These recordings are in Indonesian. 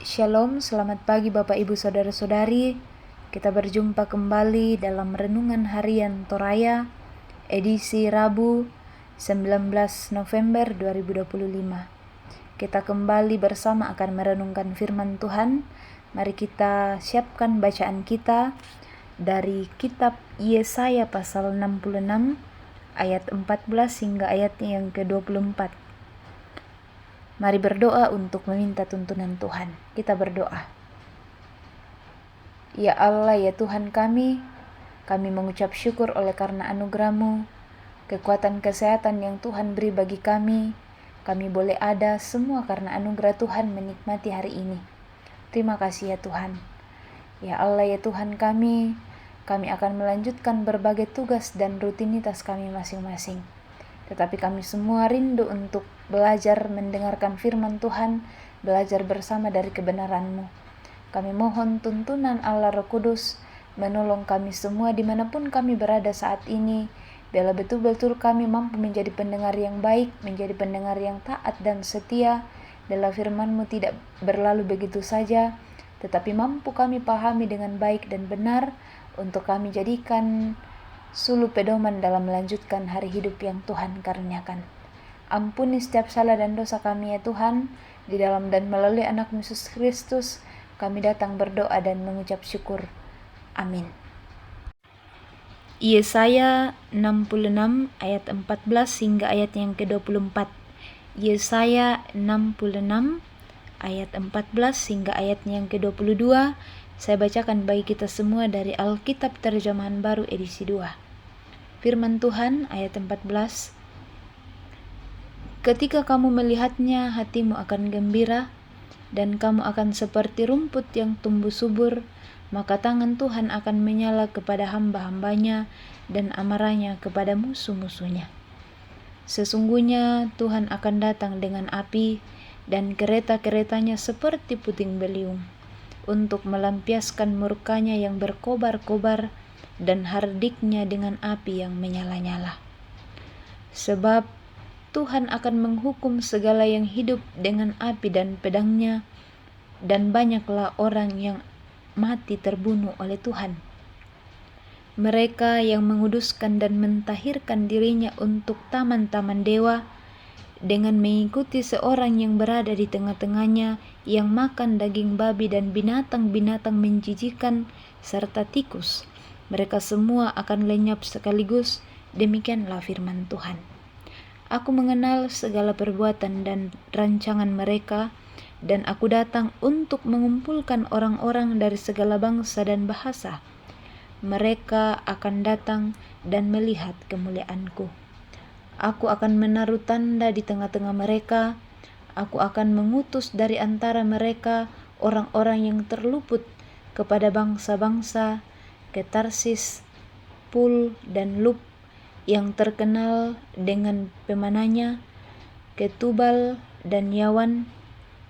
Shalom, selamat pagi Bapak Ibu Saudara-saudari. Kita berjumpa kembali dalam Renungan Harian Toraya, edisi Rabu 19 November 2025. Kita kembali bersama akan merenungkan firman Tuhan. Mari kita siapkan bacaan kita dari kitab Yesaya pasal 66 ayat 14 hingga ayatnya yang ke-24. Mari berdoa untuk meminta tuntunan Tuhan. Kita berdoa. Ya Allah, ya Tuhan kami mengucap syukur oleh karena anugerah-Mu, kekuatan kesehatan yang Tuhan beri bagi kami. Kami boleh ada semua karena anugerah Tuhan menikmati hari ini. Terima kasih ya Tuhan. Ya Allah, ya Tuhan kami akan melanjutkan berbagai tugas dan rutinitas kami masing-masing. Tetapi kami semua rindu untuk belajar mendengarkan firman Tuhan, belajar bersama dari kebenaran-Mu. Kami mohon tuntunan Allah Roh Kudus menolong kami semua dimanapun kami berada saat ini. Biarlah betul-betul kami mampu menjadi pendengar yang baik, menjadi pendengar yang taat dan setia. Biarlah firman-Mu tidak berlalu begitu saja, tetapi mampu kami pahami dengan baik dan benar untuk kami jadikan suluh pedoman dalam melanjutkan hari hidup yang Tuhan karuniakan. Ampuni setiap salah dan dosa kami ya Tuhan, di dalam dan melalui anak Yesus Kristus, kami datang berdoa dan mengucap syukur. Amin. Yesaya 66 ayat 14 hingga ayat yang ke-24. Yesaya 66 ayat 14 hingga ayat yang ke-22. Saya bacakan bagi kita semua dari Alkitab Terjemahan Baru edisi 2. Firman Tuhan ayat 14. Ketika kamu melihatnya, hatimu akan gembira, dan kamu akan seperti rumput yang tumbuh subur, maka tangan Tuhan akan menyala kepada hamba-hambanya, dan amarahnya kepada musuh-musuhnya. Sesungguhnya Tuhan akan datang dengan api, dan kereta-keretanya seperti puting beliung, untuk melampiaskan murkanya yang berkobar-kobar, dan hardiknya dengan api yang menyala-nyala. Sebab Tuhan akan menghukum segala yang hidup dengan api dan pedangnya, dan banyaklah orang yang mati terbunuh oleh Tuhan. Mereka yang menguduskan dan mentahirkan dirinya untuk taman-taman dewa, dengan mengikuti seorang yang berada di tengah-tengahnya, yang makan daging babi dan binatang-binatang menjijikan, serta tikus. Mereka semua akan lenyap sekaligus. Demikianlah firman Tuhan. Aku mengenal segala perbuatan dan rancangan mereka, dan aku datang untuk mengumpulkan orang-orang dari segala bangsa dan bahasa. Mereka akan datang dan melihat kemuliaanku. Aku akan menaruh tanda di tengah-tengah mereka. Aku akan mengutus dari antara mereka orang-orang yang terluput kepada bangsa-bangsa, ke Tarsis, Pul dan Lub yang terkenal dengan pemanahnya, ke Tubal dan Yawan,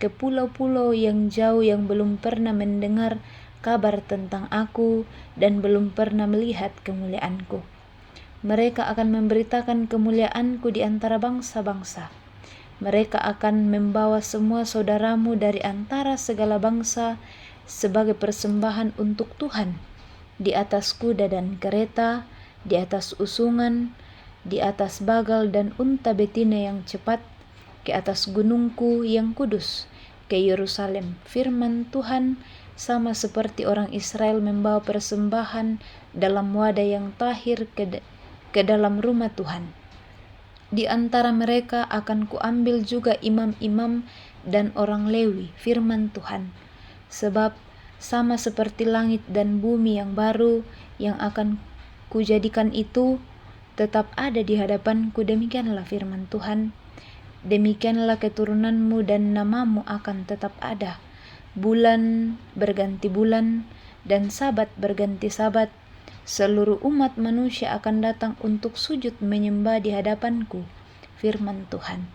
ke pulau-pulau yang jauh yang belum pernah mendengar kabar tentang aku dan belum pernah melihat kemuliaanku. Mereka akan memberitakan kemuliaanku di antara bangsa-bangsa. Mereka akan membawa semua saudaramu dari antara segala bangsa sebagai persembahan untuk Tuhan, di atas kuda dan kereta, di atas usungan, di atas bagal dan unta betina yang cepat, ke atas gunungku yang kudus, ke Yerusalem. Firman Tuhan, sama seperti orang Israel membawa persembahan dalam wadah yang tahir ke dalam rumah Tuhan. Di antara mereka akan kuambil juga imam-imam dan orang Lewi, firman Tuhan. Sebab sama seperti langit dan bumi yang baru yang akan kujadikan itu tetap ada di hadapanku, demikianlah firman Tuhan. Demikianlah keturunanmu dan namamu akan tetap ada. Bulan berganti bulan dan sabat berganti sabat. Seluruh umat manusia akan datang untuk sujud menyembah di hadapanku, firman Tuhan.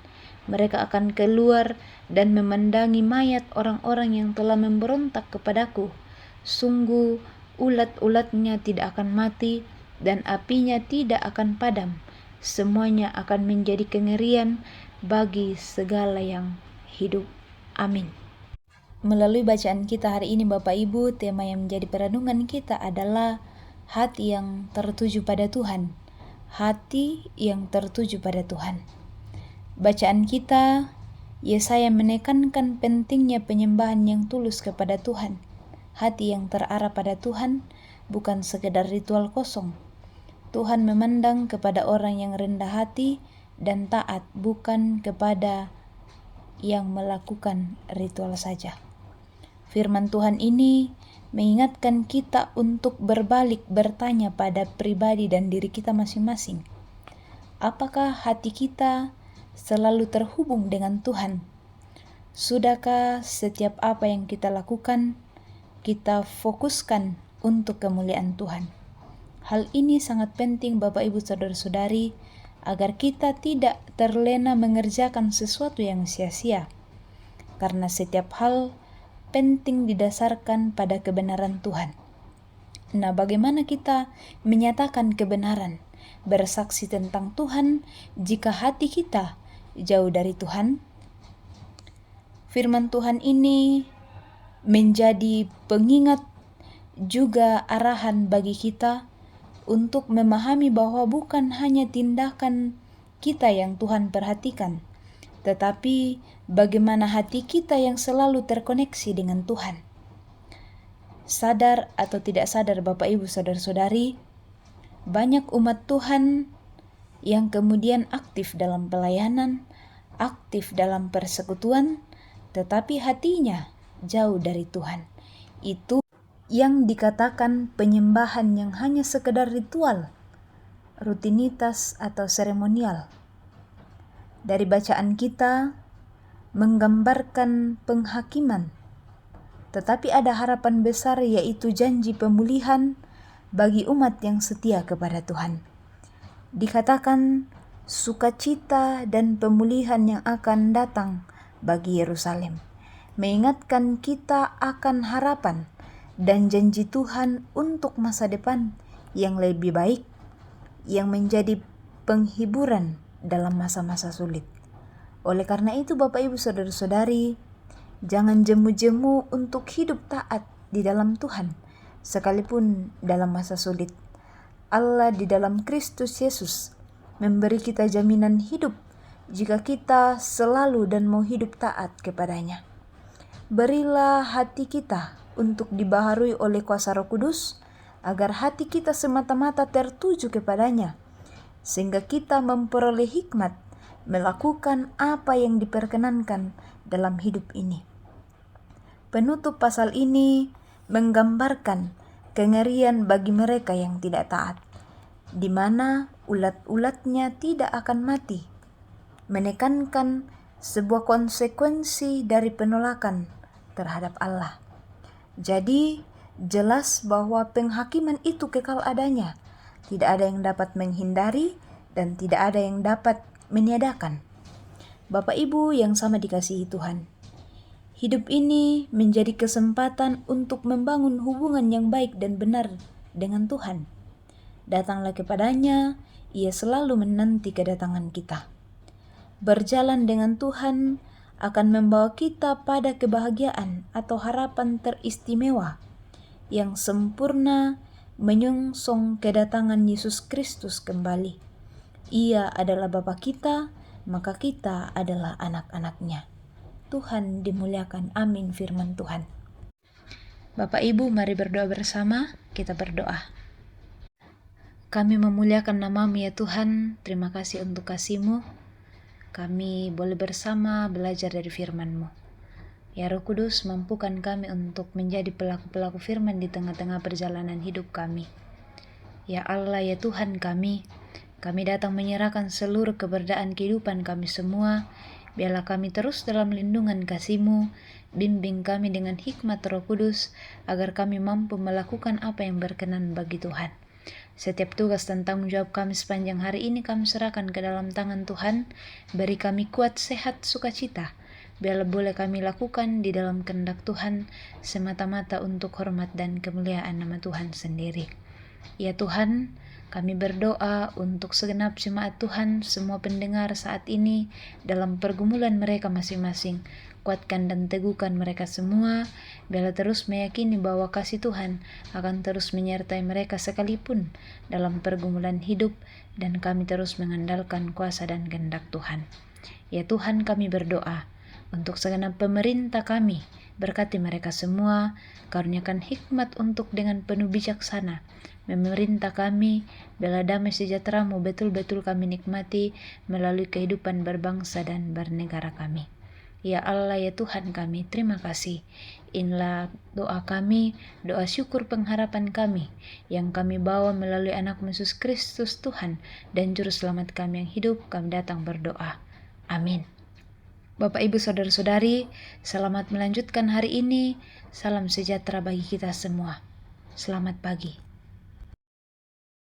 Mereka akan keluar dan memandangi mayat orang-orang yang telah memberontak kepadaku. Sungguh ulat-ulatnya tidak akan mati dan apinya tidak akan padam. Semuanya akan menjadi kengerian bagi segala yang hidup. Amin. Melalui bacaan kita hari ini Bapak Ibu, tema yang menjadi perenungan kita adalah hati yang tertuju pada Tuhan. Hati yang tertuju pada Tuhan. Bacaan kita, Yesaya menekankan pentingnya penyembahan yang tulus kepada Tuhan. Hati yang terarah pada Tuhan bukan sekedar ritual kosong. Tuhan memandang kepada orang yang rendah hati dan taat, bukan kepada yang melakukan ritual saja. Firman Tuhan ini mengingatkan kita untuk berbalik bertanya pada pribadi dan diri kita masing-masing. Apakah hati kita selalu terhubung dengan Tuhan? Sudahkah setiap apa yang kita lakukan, kita fokuskan untuk kemuliaan Tuhan? Hal ini sangat penting Bapak Ibu Saudara-saudari, agar kita tidak terlena mengerjakan sesuatu yang sia-sia. Karena setiap hal penting didasarkan pada kebenaran Tuhan. Nah, bagaimana kita menyatakan kebenaran, bersaksi tentang Tuhan jika hati kita jauh dari Tuhan? Firman Tuhan ini menjadi pengingat juga arahan bagi kita untuk memahami bahwa bukan hanya tindakan kita yang Tuhan perhatikan, tetapi bagaimana hati kita yang selalu terkoneksi dengan Tuhan. Sadar atau tidak sadar Bapak Ibu Saudara-saudari, banyak umat Tuhan yang kemudian aktif dalam pelayanan, aktif dalam persekutuan, tetapi hatinya jauh dari Tuhan. Itu yang dikatakan penyembahan yang hanya sekedar ritual, rutinitas atau seremonial. Dari bacaan kita menggambarkan penghakiman, tetapi ada harapan besar, yaitu janji pemulihan bagi umat yang setia kepada Tuhan. Dikatakan sukacita dan pemulihan yang akan datang bagi Yerusalem, mengingatkan kita akan harapan dan janji Tuhan untuk masa depan yang lebih baik, yang menjadi penghiburan dalam masa-masa sulit. Oleh karena itu Bapak Ibu Saudara-saudari, jangan jemu-jemu untuk hidup taat di dalam Tuhan, sekalipun dalam masa sulit. Allah di dalam Kristus Yesus memberi kita jaminan hidup jika kita selalu dan mau hidup taat kepadanya. Berilah hati kita untuk dibaharui oleh kuasa Roh Kudus, agar hati kita semata-mata tertuju kepadanya, sehingga kita memperoleh hikmat melakukan apa yang diperkenankan dalam hidup ini. Penutup pasal ini menggambarkan kengerian bagi mereka yang tidak taat, di mana ulat-ulatnya tidak akan mati, menekankan sebuah konsekuensi dari penolakan terhadap Allah. Jadi jelas bahwa penghakiman itu kekal adanya, tidak ada yang dapat menghindari dan tidak ada yang dapat meniadakan. Bapak Ibu yang sama dikasihi Tuhan, hidup ini menjadi kesempatan untuk membangun hubungan yang baik dan benar dengan Tuhan. Datanglah kepadanya, Ia selalu menanti kedatangan kita. Berjalan dengan Tuhan akan membawa kita pada kebahagiaan atau harapan teristimewa yang sempurna menyongsong kedatangan Yesus Kristus kembali. Ia adalah Bapa kita, maka kita adalah anak-anak-Nya. Tuhan dimuliakan. Amin firman Tuhan. Bapak Ibu, mari berdoa bersama. Kita berdoa. Kami memuliakan nama-Mu ya Tuhan. Terima kasih untuk kasih-Mu. Kami boleh bersama belajar dari firman-Mu. Ya Roh Kudus, mampukan kami untuk menjadi pelaku-pelaku firman di tengah-tengah perjalanan hidup kami. Ya Allah, ya Tuhan kami datang menyerahkan seluruh keberadaan kehidupan kami semua. Biarlah kami terus dalam lindungan kasih-Mu. Bimbing kami dengan hikmat Roh Kudus, agar kami mampu melakukan apa yang berkenan bagi Tuhan. Setiap tugas dan tanggung jawab kami sepanjang hari ini kami serahkan ke dalam tangan Tuhan. Beri kami kuat, sehat, sukacita. Biarlah boleh kami lakukan di dalam kehendak Tuhan, semata-mata untuk hormat dan kemuliaan nama Tuhan sendiri. Ya Tuhan, kami berdoa untuk segenap jemaat Tuhan, semua pendengar saat ini dalam pergumulan mereka masing-masing. kuatkan dan teguhkan mereka semua, biarlah terus meyakini bahwa kasih Tuhan akan terus menyertai mereka sekalipun dalam pergumulan hidup, dan kami terus mengandalkan kuasa dan kehendak Tuhan. Ya Tuhan, kami berdoa untuk segenap pemerintah kami, berkati mereka semua, karuniakan hikmat untuk dengan penuh bijaksana memerintah kami, bela damai sejahtera-Mu betul-betul kami nikmati melalui kehidupan berbangsa dan bernegara kami. Ya Allah, ya Tuhan kami, terima kasih. Inilah doa kami, doa syukur pengharapan kami, yang kami bawa melalui anak-Mu Yesus Kristus Tuhan dan Juru Selamat kami yang hidup, kami datang berdoa. Amin. Bapak, Ibu, Saudara-saudari, selamat melanjutkan hari ini. Salam sejahtera bagi kita semua. Selamat pagi.